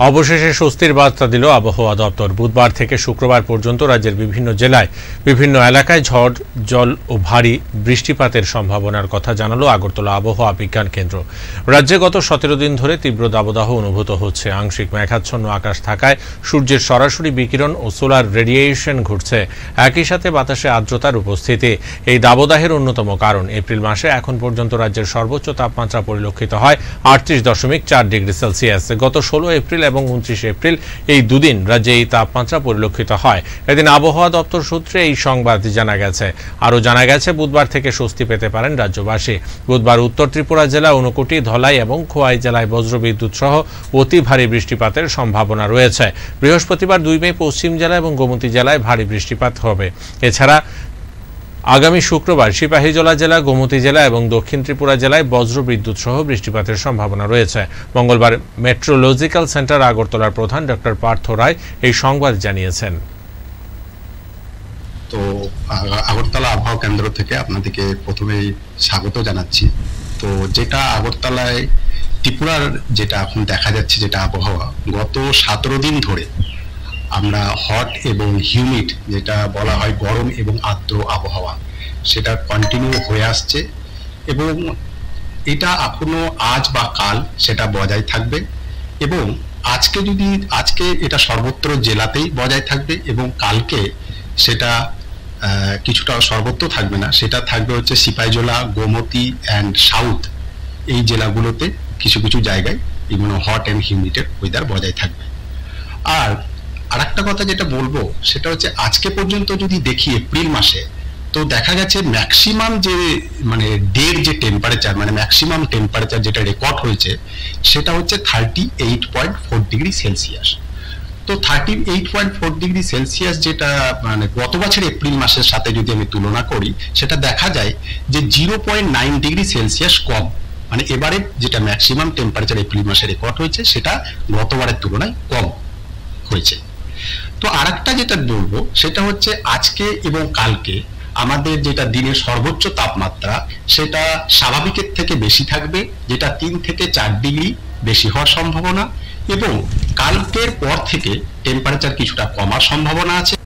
অবশেষে স্বস্তির বার্তা দিল আবহাওয়া দপ্তর। বুধবার থেকে শুক্রবার পর্যন্ত রাজ্যের বিভিন্ন জেলায় বিভিন্ন এলাকায় ঝড় জল ও ভারী বৃষ্টিপাতের সম্ভাবনার কথা জানালো আগরতলা আবহাওয়া বিজ্ঞান কেন্দ্র। রাজ্যে গত 17 দিন ধরে তীব্র দাবদাহ অনুভূত হচ্ছে। আংশিক মেঘাচ্ছন্ন আকাশ থাকায় সূর্যের সরাসরি বিকিরণ ও সোলার রেডিয়েশন ঘটছে। একই সাথে বাতাসে আর্দ্রতার উপস্থিতি এই দাবদাহের অন্যতম কারণ। এপ্রিল মাসে এখন পর্যন্ত রাজ্যের সর্বোচ্চ তাপমাত্রা পরিলক্ষিত হয় 38.4 ডিগ্রি সেলসিয়াস। গত 16 এপ্রিল এবং 29 এপ্রিল এই দুদিন রাজ্যে এই তাপমাত্রা পরিলক্ষিত হয়। এদিন আবহাওয়া দপ্তর সূত্রে এই সংবাদ জানা গেছে। আরও জানা গেছে, বুধবার থেকে স্বস্তি পেতে পারেন রাজ্যবাসী। বুধবার উত্তর ত্রিপুরা জেলা, ঊনকোটি, ধলাই এবং খোয়াই জেলায় বজ্রবিদ্যুৎ সহ অতি ভারী বৃষ্টিপাতের সম্ভাবনা রয়েছে। বৃহস্পতিবার 2 মে পশ্চিম জেলা এবং গোমতী জেলায় ভারী বৃষ্টিপাত হবে। এছাড়া আগামী শুক্রবার সিপাহীজলা জেলা, গোমতী জেলা এবং দক্ষিণ ত্রিপুরা জেলায় বজ্রবিদ্যুৎ সহ বৃষ্টিপাতের সম্ভাবনা রয়েছে। মঙ্গলবার মেট্রোলজিক্যাল সেন্টার আগরতলার প্রধান ডক্টর পার্থ রায় এই সংবাদ জানিয়েছেন। তো আগরতলা আবহাওয়া কেন্দ্র থেকে আপনাদেরকে প্রথমেই স্বাগত জানাচ্ছি। তো যেটা আগরতলায় ত্রিপুরার যেটা এখন দেখা যাচ্ছে, যেটা আবহাওয়া গত 17 দিন ধরে আমরা হট এবং হিউমিড, যেটা বলা হয় গরম এবং আর্দ্র আবহাওয়া, সেটা কন্টিনিউ হয়ে আসছে এবং এটা এখনো আজ বা কাল সেটা বজায় থাকবে এবং আজকে এটা সর্বত্র জেলাতেই বজায় থাকবে এবং কালকে সেটা কিছুটা সর্বত্র থাকবে না, সেটা থাকবে হচ্ছে সিপাহীজলা, গোমতী অ্যান্ড সাউথ, এই জেলাগুলোতে কিছু কিছু জায়গায় এগুলো হট অ্যান্ড হিউমিডের ওয়েদার বজায় থাকবে। আর আরেকটা কথা যেটা বলবো সেটা হচ্ছে আজকে পর্যন্ত যদি দেখি এপ্রিল মাসে, তো দেখা গেছে ম্যাক্সিমাম যে ডের যে টেম্পারেচার, ম্যাক্সিমাম টেম্পারেচার যেটা রেকর্ড হয়েছে সেটা হচ্ছে 38.4 ডিগ্রি সেলসিয়াস। তো 38.4 ডিগ্রি সেলসিয়াস যেটা গত বছর এপ্রিল মাসের সাথে যদি আমি তুলনা করি, সেটা দেখা যায় যে 0.9 ডিগ্রি সেলসিয়াস কম। এবারে যেটা ম্যাক্সিমাম টেম্পারেচার এপ্রিল মাসে রেকর্ড হয়েছে সেটা গতবারের তুলনায় কম হয়েছে। তো আরেকটা যেটা বলবো সেটা হচ্ছে আজকে এবং কালকে আমাদের যেটা দিনের সর্বোচ্চ তাপমাত্রা সেটা স্বাভাবিকের থেকে বেশি থাকবে, যেটা 3 থেকে 4 ডিগ্রি বেশি হওয়ার সম্ভাবনা এবং কালকের পর থেকে টেম্পারেচার কিছুটা কমার সম্ভাবনা আছে।